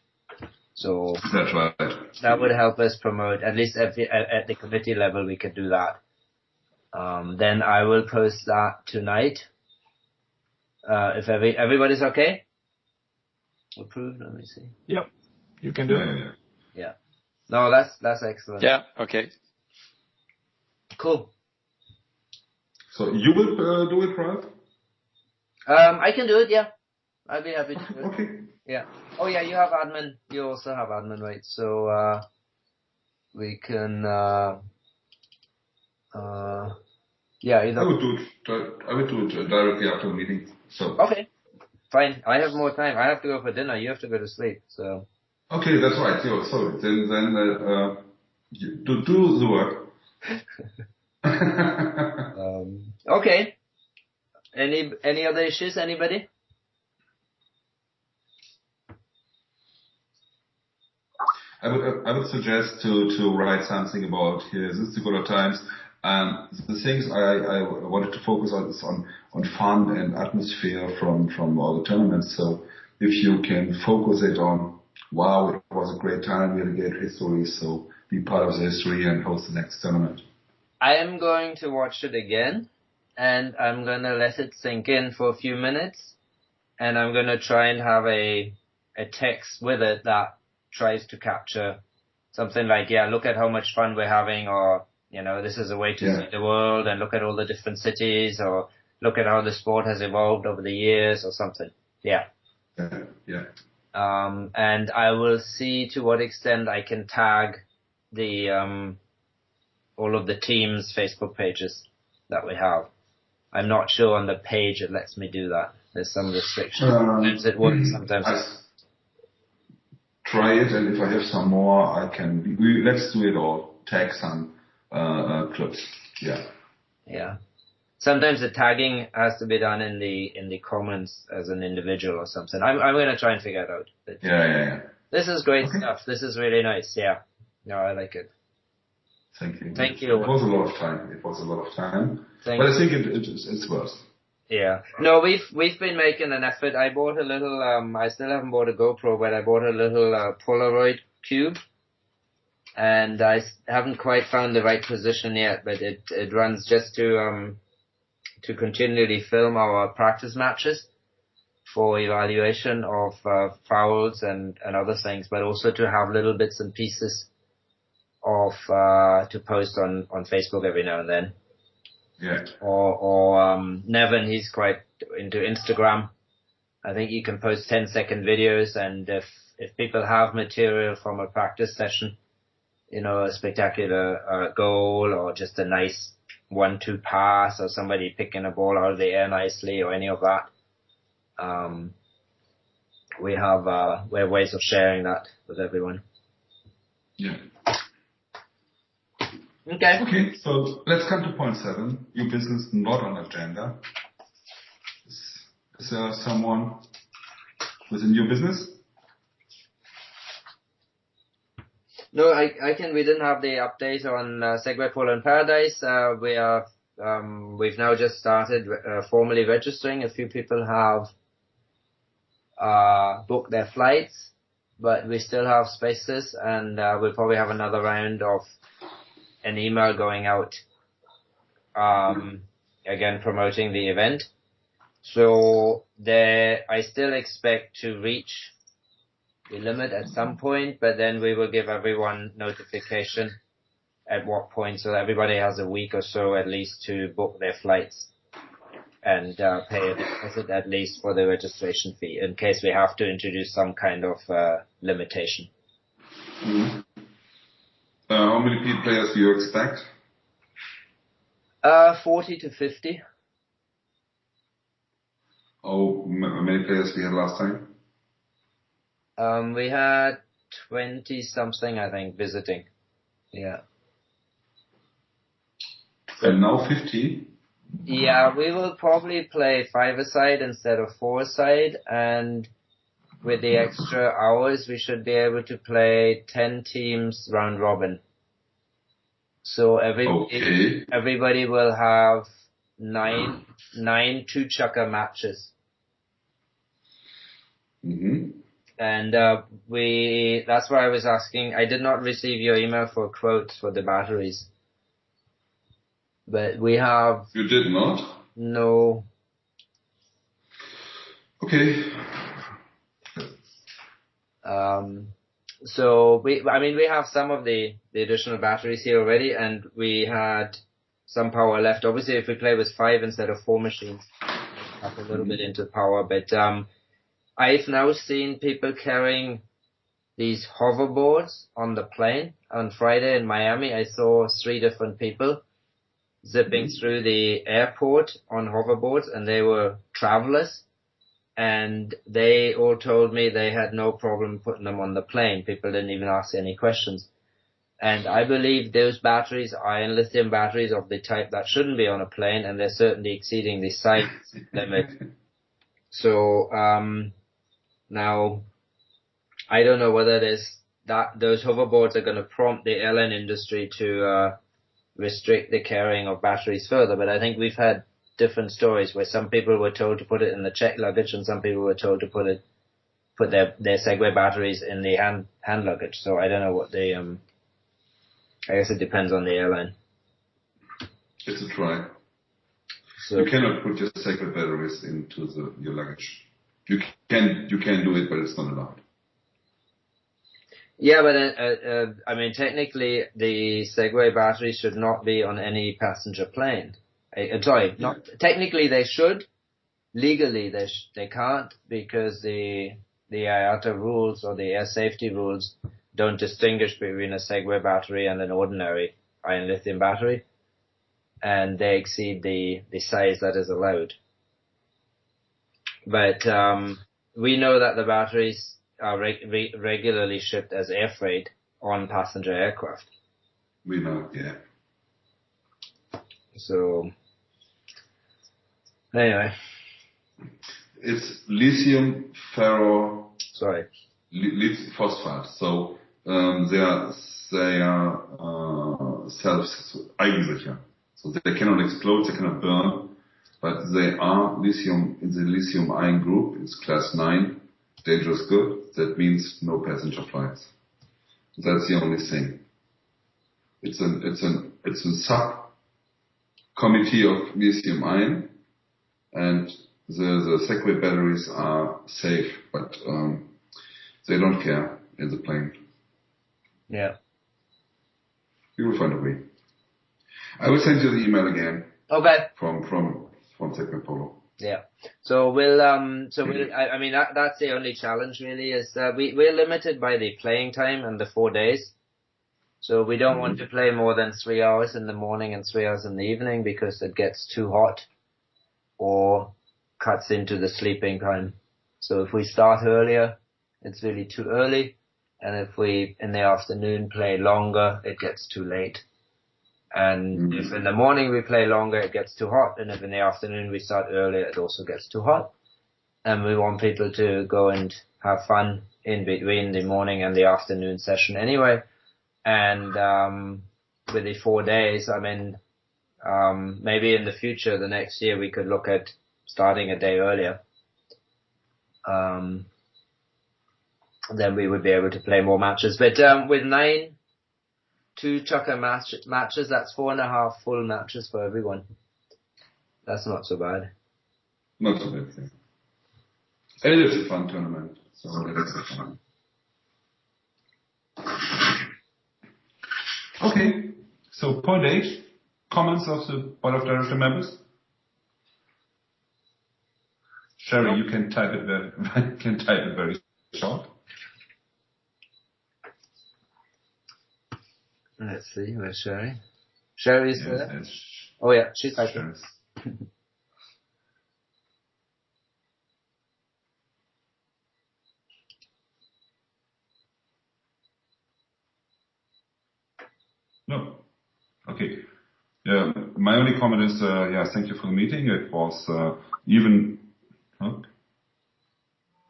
Speaker 2: So
Speaker 1: That's right.
Speaker 2: that would help us promote, at least at the committee level, we could do that. Then I will post that tonight. If everybody's okay? Approved, let me see.
Speaker 4: Yep. You can do it.
Speaker 2: Yeah. No, that's excellent.
Speaker 3: Yeah, okay.
Speaker 2: Cool.
Speaker 1: So you will do it, right?
Speaker 2: I can do it, yeah. I'll be happy to do it.
Speaker 1: Okay.
Speaker 2: Yeah. Oh yeah, you have admin. You also have admin, right? So, we can, yeah, either.
Speaker 1: I would do it directly after the meeting. So.
Speaker 2: Okay. Fine. I have more time. I have to go for dinner. You have to go to sleep, so.
Speaker 1: Okay, that's right. So then you do the work.
Speaker 2: Okay. Any other issues? Anybody?
Speaker 1: I would suggest to write something about here. This is the good old times. The things I wanted to focus on is on fun and atmosphere from all the tournaments. So if you can focus it on, wow, it was a great time, we had a great history, so be part of the history and host the next tournament.
Speaker 2: I am going to watch it again, and I'm going to let it sink in for a few minutes, and I'm going to try and have a text with it that tries to capture something like, yeah, look at how much fun we're having, or, you know, this is a way to see the world, and look at all the different cities, or look at how the sport has evolved over the years, or something. Yeah,
Speaker 1: Yeah.
Speaker 2: And I will see to what extent I can tag the all of the team's Facebook pages that we have. I'm not sure on the page it lets me do that. There's some restrictions. Sometimes it works, sometimes
Speaker 1: try it, and if I have some more, I can. Let's do it all. Tag some clips. Yeah.
Speaker 2: Yeah. Sometimes the tagging has to be done in the comments as an individual or something. I'm going to try and figure it out.
Speaker 1: Yeah.
Speaker 2: This is great stuff. This is really nice. Yeah. No, I like it.
Speaker 1: Thank you.
Speaker 2: Thank you.
Speaker 1: It was a lot of time. But I think it's worth.
Speaker 2: Yeah. No, we've been making an effort. I bought a little. I still haven't bought a GoPro, but I bought a little Polaroid cube, and I haven't quite found the right position yet. But it runs just to continually film our practice matches for evaluation of fouls and other things, but also to have little bits and pieces of to post on Facebook every now and then.
Speaker 1: Yeah.
Speaker 2: Or Nevin, he's quite into Instagram. I think you can post 10-second videos, and if people have material from a practice session, a spectacular goal or just a nice 1-2 pass or somebody picking a ball out of the air nicely or any of that, we have ways of sharing that with everyone.
Speaker 1: Yeah.
Speaker 2: Okay,
Speaker 1: so let's come to point 7. Your business not on agenda. Is there someone within your business?
Speaker 2: No, we didn't have the update on Segway Polo in Paradise. We've now just started formally registering. A few people have booked their flights, but we still have spaces, and we'll probably have another round of an email going out, again promoting the event. So I still expect to reach the limit at some point, but then we will give everyone notification at what point, so everybody has a week or so at least to book their flights and pay a deposit at least for the registration fee in case we have to introduce some kind of limitation.
Speaker 1: Mm-hmm. How many players do you expect?
Speaker 2: 40 to 50.
Speaker 1: How many players we had last time?
Speaker 2: We had 20 something, I think, visiting. Yeah.
Speaker 1: And now 50?
Speaker 2: Yeah, we will probably play 5-a-side instead of 4-a-side, and with the extra hours, we should be able to play 10 teams round robin. So everybody will have 9 two-chucker matches.
Speaker 1: Mm-hmm.
Speaker 2: And that's why I was asking. I did not receive your email for quotes for the batteries. But we have...
Speaker 1: You did not?
Speaker 2: No.
Speaker 1: Okay.
Speaker 2: So we have some of the additional batteries here already, and we had some power left. Obviously, if we play with 5 instead of 4 machines, we'll have a little bit into power. But I've now seen people carrying these hoverboards on the plane. On Friday in Miami, I saw 3 different people zipping through the airport on hoverboards, and they were travelers. And they all told me they had no problem putting them on the plane. People didn't even ask any questions. And I believe those batteries are ion lithium batteries of the type that shouldn't be on a plane, and they're certainly exceeding the size limit. So now I don't know whether those hoverboards are going to prompt the airline industry to restrict the carrying of batteries further. But I think we've had different stories where some people were told to put it in the checked luggage, and some people were told to put their Segway batteries in the hand luggage. So I don't know what I guess it depends on the airline.
Speaker 1: It's a try.
Speaker 2: So
Speaker 1: you cannot put your Segway batteries into your luggage. You can do it, but it's not allowed.
Speaker 2: Yeah, but technically the Segway batteries should not be on any passenger plane. Technically they should, legally they can't, because the IATA rules or the air safety rules don't distinguish between a Segway battery and an ordinary iron lithium battery, and they exceed the size that is allowed. But we know that the batteries are regularly shipped as air freight on passenger aircraft.
Speaker 1: We know, yeah.
Speaker 2: So anyway,
Speaker 1: it's lithium ferro.
Speaker 2: Sorry.
Speaker 1: Lithium phosphate. So they are self-eigensicher. So they cannot explode, they cannot burn, but they are lithium in the lithium ion group. It's class 9, dangerous good. That means no passenger flights. That's the only thing. It's a sub committee of lithium ion, and the Segway batteries are safe, but they don't care in the plane.
Speaker 2: Yeah.
Speaker 1: We will find a way. I will send you the email again.
Speaker 2: Okay.
Speaker 1: From Segway Polo.
Speaker 2: Yeah. So we'll I mean that's the only challenge really, is that we're limited by the playing time and the 4 days. So we don't want to play more than 3 hours in the morning and 3 hours in the evening, because it gets too hot or cuts into the sleeping time. So if we start earlier, it's really too early. And if we, in the afternoon, play longer, it gets too late. And if in the morning we play longer, it gets too hot. And if in the afternoon we start earlier, it also gets too hot. And we want people to go and have fun in between the morning and the afternoon session anyway. And with the 4 days, I mean, maybe in the future, the next year, we could look at starting a day earlier. Then we would be able to play more matches. But with 2 chukker matches, that's 4.5 full matches for everyone. That's not so bad.
Speaker 1: Not so bad, yeah. And it's a fun tournament, so that's fun. Okay, so point 8, comments of the Board of Director members. Sherry, you can type it very short.
Speaker 2: Let's see, where's Sherry? Sherry's there?
Speaker 1: Yes.
Speaker 2: Oh yeah, she's typing.
Speaker 1: No. Okay. Yeah, my only comment is, thank you for the meeting. It was even. Oh,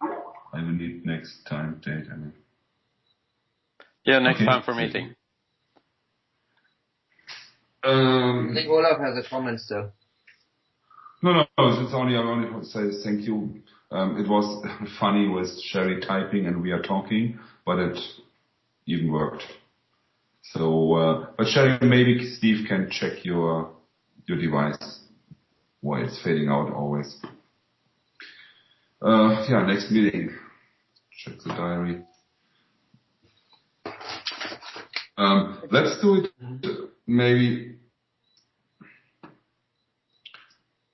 Speaker 1: I will need next time date.
Speaker 3: Next time for meeting.
Speaker 2: I think Olaf has a comment still.
Speaker 1: No, it's only, I only want to say thank you. It was funny with Sherry typing and we are talking, but it even worked. So, but Sherry, maybe Steve can check your device, why it's fading out always. Next meeting. Check the diary. Let's do it maybe.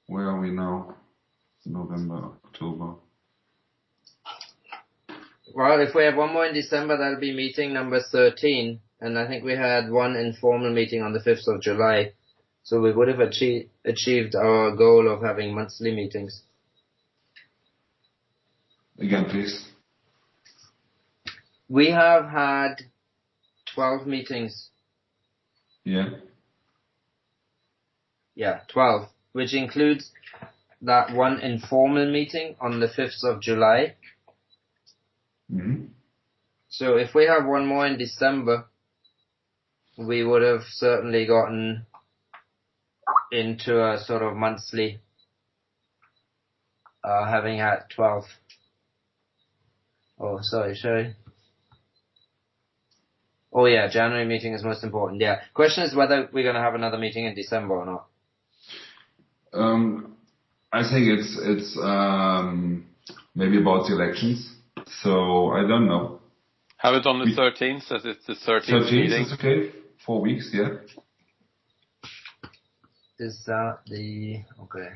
Speaker 1: Where are we now? November, October.
Speaker 2: Well, if we have one more in December, that'll be meeting number 13. And I think we had one informal meeting on the 5th of July. So we would have achieved our goal of having monthly meetings.
Speaker 1: Again, please.
Speaker 2: We have had 12 meetings.
Speaker 1: Yeah.
Speaker 2: Yeah, 12. Which includes that one informal meeting on the 5th of July.
Speaker 1: Mm-hmm.
Speaker 2: So if we have one more in December, we would have certainly gotten into a sort of monthly, having had 12. Oh, sorry, Sherry. Oh yeah, January meeting is most important. Yeah. Question is whether we're going to have another meeting in December or not.
Speaker 1: I think it's maybe about the elections. So I don't know.
Speaker 3: Have it on the 13th, as it's the 13th
Speaker 1: 13th
Speaker 3: meeting.
Speaker 1: is okay. 4 weeks, yeah.
Speaker 2: Is that the... Okay.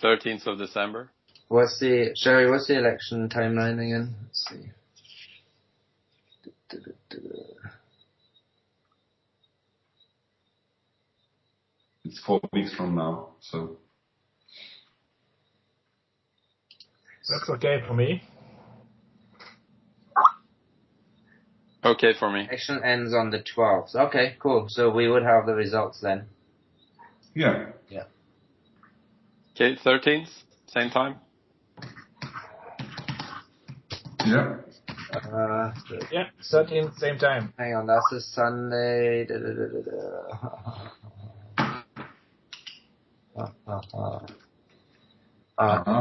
Speaker 3: 13th of December.
Speaker 2: Sherry, what's the election timeline again? Let's see.
Speaker 1: It's 4 weeks from now, so.
Speaker 4: That's okay for me.
Speaker 3: Okay for me.
Speaker 2: Election ends on the 12th. Okay, cool. So we would have the results then.
Speaker 1: Yeah.
Speaker 2: Yeah.
Speaker 3: Okay, 13th, same time.
Speaker 1: Yeah.
Speaker 4: Yeah, 13th, same time.
Speaker 2: Hang on, that's a Sunday.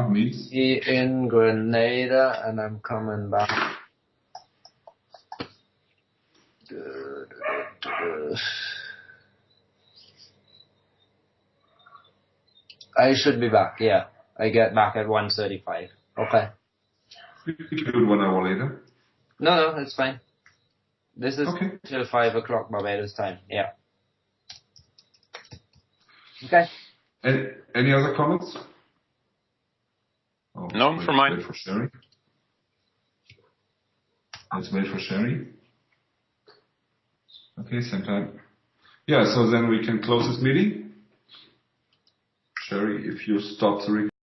Speaker 1: Means.
Speaker 2: In Grenada, and I'm coming back. I should be back, yeah. I get back at 1:35. Okay.
Speaker 1: We can do it 1 hour later.
Speaker 2: No, it's fine. This is
Speaker 1: Okay.
Speaker 2: till 5 o'clock Barbados time, yeah. Okay.
Speaker 1: Any other comments? Oh,
Speaker 3: None from mine.
Speaker 1: Wait for Sherry. Let's wait for Sherry. Okay, same time. Yeah, so then we can close this meeting. Sherry, if you stop the recording.